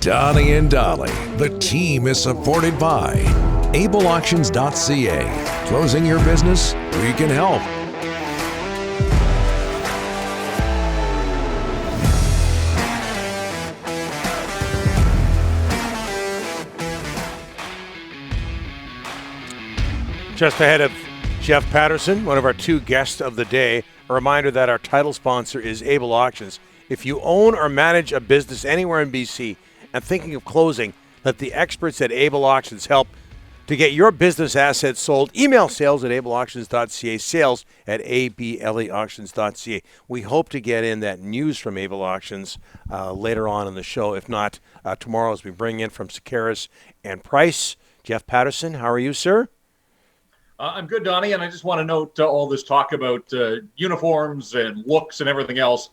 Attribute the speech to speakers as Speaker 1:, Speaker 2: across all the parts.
Speaker 1: Donnie and Dolly, the team is supported by ableauctions.ca. Closing your business? We can help.
Speaker 2: Just ahead of Jeff Paterson, one of our two guests of the day, a reminder that our title sponsor is Able Auctions. If you own or manage a business anywhere in BC and thinking of closing, let the experts at Able Auctions help to get your business assets sold. Email sales at ableauctions.ca, sales at ableauctions.ca. We hope to get in that news from Able Auctions later on in the show. If not, tomorrow as we bring in from Sekeres and Price. Jeff Paterson, how are you, sir?
Speaker 3: I'm good, Donnie, and I just want to note all this talk about uniforms and looks and everything else.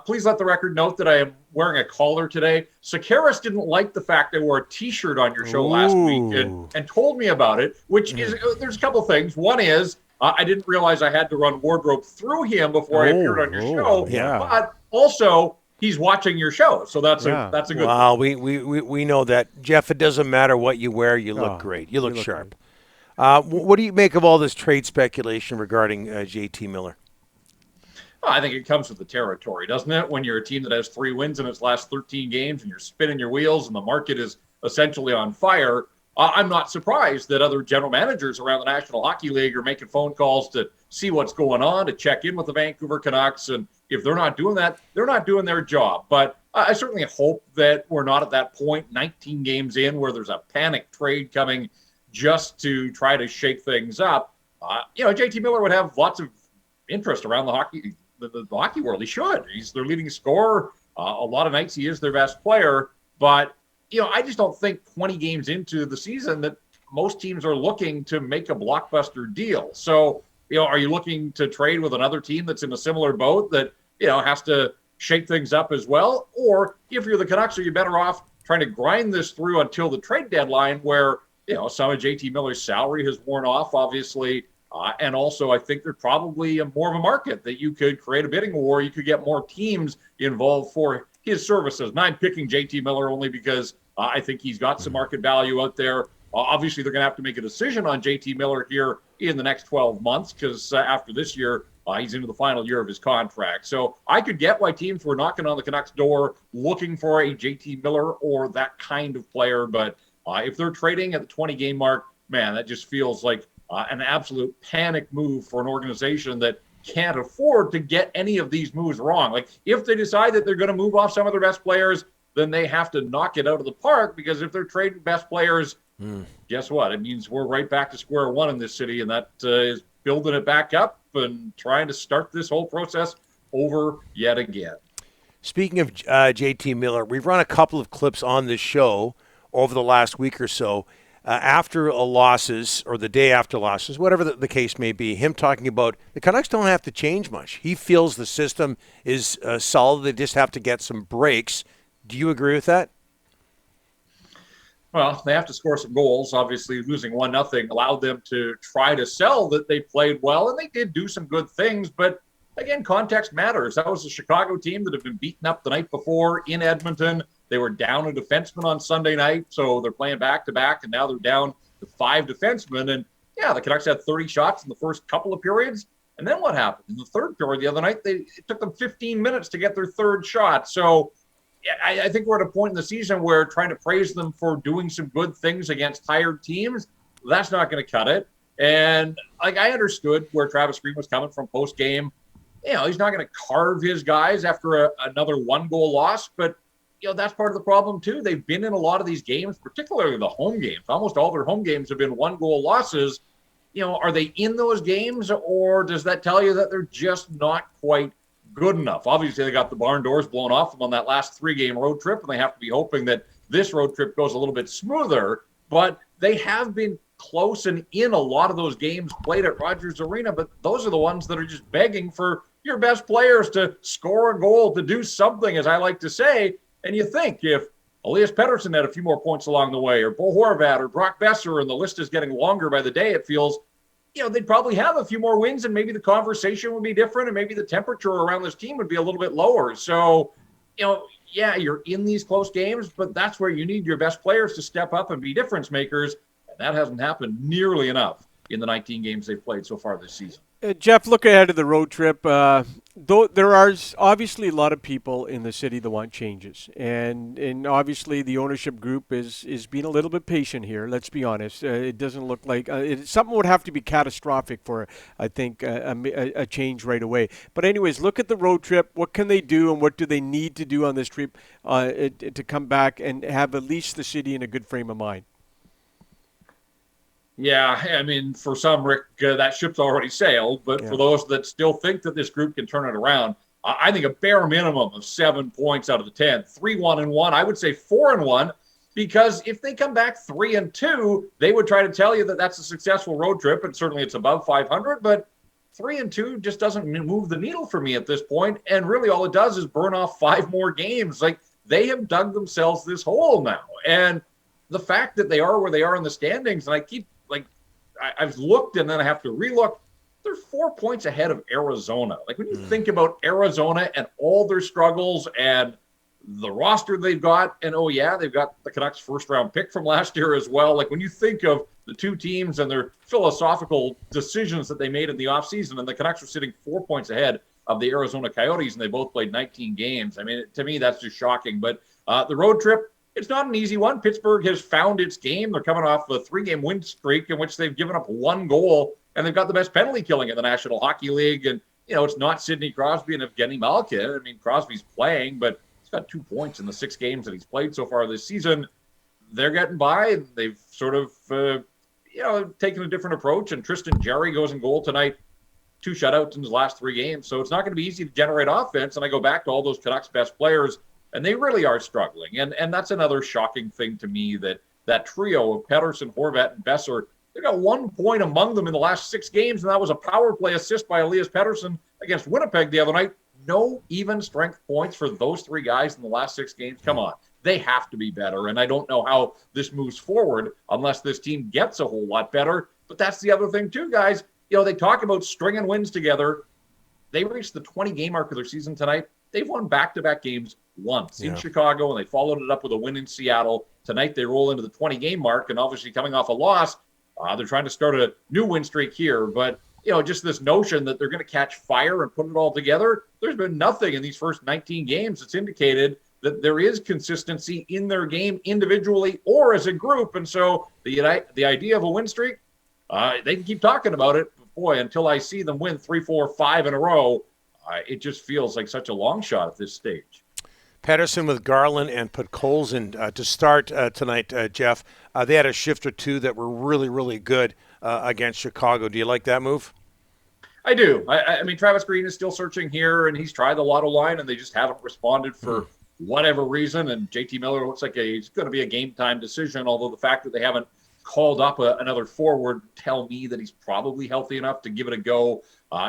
Speaker 3: Please let the record note that I am wearing a collar today. Sekeres didn't like the fact I wore a T-shirt on your show last week and told me about it, which is, there's a couple things. One is, I didn't realize I had to run wardrobe through him before I appeared on your show.
Speaker 2: Yeah.
Speaker 3: But also, he's watching your show, so that's a good
Speaker 2: Wow, we know that. Jeff, it doesn't matter what you wear, you look great. You look sharp.
Speaker 4: Great.
Speaker 2: What do you make of all this trade speculation regarding JT Miller?
Speaker 3: Well, I think it comes with the territory, doesn't it? When you're a team that has 3 wins in its last 13 games and you're spinning your wheels and the market is essentially on fire, I'm not surprised that other general managers around the National Hockey League are making phone calls to see what's going on, to check in with the Vancouver Canucks. And if they're not doing that, they're not doing their job. But I certainly hope that we're not at that point, 19 games in, where there's a panic trade coming just to try to shake things up. JT Miller would have lots of interest around the hockey world. He should. He's their leading scorer. A lot of nights he is their best player. But, I just don't think 20 games into the season that most teams are looking to make a blockbuster deal. So, are you looking to trade with another team that's in a similar boat that, has to shake things up as well? Or if you're the Canucks, are you better off trying to grind this through until the trade deadline where some of JT Miller's salary has worn off, obviously. And also, I think there's probably more of a market that you could create a bidding war. You could get more teams involved for his services. And I'm picking JT Miller only because I think he's got some market value out there. Obviously, they're going to have to make a decision on JT Miller here in the next 12 months because after this year, he's into the final year of his contract. So I could get why teams were knocking on the Canucks' door looking for a JT Miller or that kind of player. But if they're trading at the 20-game mark, man, that just feels like an absolute panic move for an organization that can't afford to get any of these moves wrong. Like, if they decide that they're going to move off some of their best players, then they have to knock it out of the park, because if they're trading best players, guess what? It means we're right back to square one in this city, and that is building it back up and trying to start this whole process over yet again.
Speaker 2: Speaking of JT Miller, we've run a couple of clips on this show over the last week or so, after losses or the day after losses, whatever the case may be, him talking about the Canucks don't have to change much. He feels the system is solid. They just have to get some breaks. Do you agree with that?
Speaker 3: Well, they have to score some goals. Obviously, losing 1-0 allowed them to try to sell that they played well, and they did do some good things. But again, context matters. That was a Chicago team that had been beaten up the night before in Edmonton. They were down a defenseman on Sunday night, so they're playing back-to-back, and now they're down to 5 defensemen. And, the Canucks had 30 shots in the first couple of periods. And then what happened? In the third period the other night, it took them 15 minutes to get their third shot. So I think we're at a point in the season where trying to praise them for doing some good things against tired teams, that's not going to cut it. And, I understood where Travis Green was coming from post-game. He's not going to carve his guys after another 1-goal loss, but that's part of the problem too. They've been in a lot of these games, particularly the home games. Almost all their home games have been 1-goal losses. Are they in those games, or does that tell you that they're just not quite good enough? Obviously, they got the barn doors blown off them on that last 3-game road trip, and they have to be hoping that this road trip goes a little bit smoother. But they have been close and in a lot of those games played at Rogers Arena, but those are the ones that are just begging for your best players to score a goal, to do something, as I like to say. And you think if Elias Pettersson had a few more points along the way, or Bo Horvat, or Brock Besser, and the list is getting longer by the day, it feels, they'd probably have a few more wins, and maybe the conversation would be different, and maybe the temperature around this team would be a little bit lower. So, yeah, you're in these close games, but that's where you need your best players to step up and be difference makers. And that hasn't happened nearly enough in the 19 games they've played so far this season.
Speaker 4: Jeff, look ahead of the road trip. Though there are obviously a lot of people in the city that want changes, and obviously the ownership group is being a little bit patient here. Let's be honest. It doesn't look like something would have to be catastrophic for, I think, a change right away. But anyways, look at the road trip. What can they do, and what do they need to do on this trip to come back and have at least the city in a good frame of mind?
Speaker 3: Yeah, I mean, for some, Rick, that ship's already sailed. But for those that still think that this group can turn it around, I think a bare minimum of 7 points out of the 10, 3-1-1. I would say 4-1, because if they come back 3-2, they would try to tell you that that's a successful road trip, and certainly it's above 500. But 3-2 just doesn't move the needle for me at this point. And really, all it does is burn off 5 more games. Like, they have dug themselves this hole now, and the fact that they are where they are in the standings, and I've looked and then I have to relook. They're 4 points ahead of Arizona. Like, when you think about Arizona and all their struggles and the roster they've got, and they've got the Canucks first round pick from last year as well. Like, when you think of the two teams and their philosophical decisions that they made in the offseason, and the Canucks were sitting 4 points ahead of the Arizona Coyotes, and they both played 19 games. I mean, to me, that's just shocking. But the road trip, it's not an easy one. Pittsburgh has found its game. They're coming off a 3-game win streak in which they've given up 1 goal, and they've got the best penalty killing in the National Hockey League. And, it's not Sidney Crosby and Evgeny Malkin. I mean, Crosby's playing, but he's got 2 points in the 6 games that he's played so far this season. They're getting by. They've sort of, taken a different approach, and Tristan Jarry goes in goal tonight. 2 shutouts in his last 3 games. So it's not going to be easy to generate offense. And I go back to all those Canucks best players, and they really are struggling. And that's another shocking thing to me, that trio of Paterson, Horvat, and Besser, they got 1 point among them in the last 6 games, and that was a power play assist by Elias Pettersson against Winnipeg the other night. No even strength points for those 3 guys in the last 6 games. Come on. They have to be better, and I don't know how this moves forward unless this team gets a whole lot better. But that's the other thing too, guys. They talk about stringing wins together. They reached the 20-game mark of their season tonight. They've won back-to-back games once in Chicago, and they followed it up with a win in Seattle. Tonight they roll into the 20-game mark, and obviously coming off a loss, they're trying to start a new win streak here. But, just this notion that they're going to catch fire and put it all together, there's been nothing in these first 19 games that's indicated that there is consistency in their game individually or as a group. And so the idea of a win streak, they can keep talking about it. But boy, until I see them win 3, 4, 5 in a row, it just feels like such a long shot at this stage.
Speaker 2: Paterson with Garland and Paterson to start tonight, Jeff. They had a shift or 2 that were really, really good against Chicago. Do you like that move?
Speaker 3: I do. I mean, Travis Green is still searching here, and he's tried the Lotto line, and they just haven't responded for whatever reason. And JT Miller looks like it's going to be a game-time decision, although the fact that they haven't called up another forward tell me that he's probably healthy enough to give it a go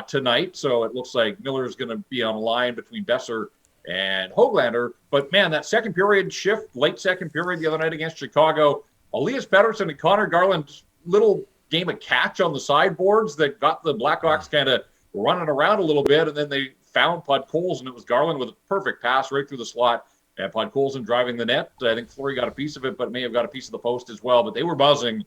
Speaker 3: tonight. So it looks like Miller's going to be on a line between Besser and Höglander. But, man, that second period shift, late second period the other night against Chicago, Elias Pettersson and Connor Garland's little game of catch on the sideboards that got the Blackhawks kind of running around a little bit, and then they found Podkolzin, and it was Garland with a perfect pass right through the slot, and Podkolzin driving the net. I think Fleury got a piece of it, but may have got a piece of the post as well. But they were buzzing.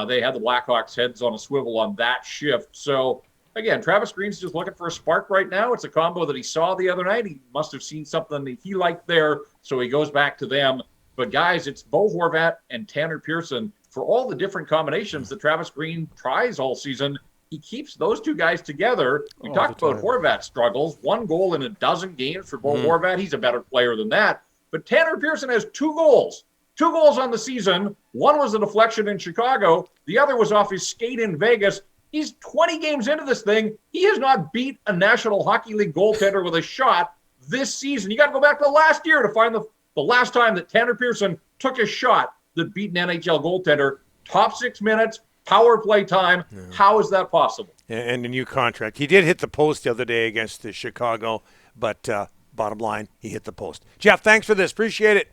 Speaker 3: They had the Blackhawks' heads on a swivel on that shift. So, again, Travis Green's just looking for a spark right now. It's a combo that he saw the other night. He must have seen something that he liked there, so he goes back to them. But, guys, it's Bo Horvat and Tanner Pearson. For all the different combinations that Travis Green tries all season, he keeps those 2 guys together. We talked about Horvat's struggles. 1 goal in a dozen games for Bo Horvat. He's a better player than that. But Tanner Pearson has 2 goals. 2 goals on the season. One was a deflection in Chicago. The other was off his skate in Vegas. He's 20 games into this thing. He has not beat a National Hockey League goaltender with a shot this season. You got to go back to last year to find the last time that Tanner Pearson took a shot that beat an NHL goaltender. Top 6 minutes, power play time. Yeah. How is that possible?
Speaker 2: And a new contract. He did hit the post the other day against the Chicago, but bottom line, he hit the post. Jeff, thanks for this. Appreciate it.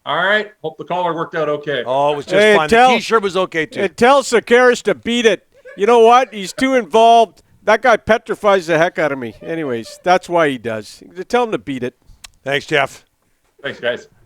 Speaker 3: All right. Hope the caller worked out okay.
Speaker 2: Oh, it was just fun. The T-shirt was okay, too.
Speaker 4: Tell Sekeres to beat it. You know what? He's too involved. That guy petrifies the heck out of me. Anyways, that's why he does. Tell him to beat it.
Speaker 2: Thanks, Jeff.
Speaker 3: Thanks, guys.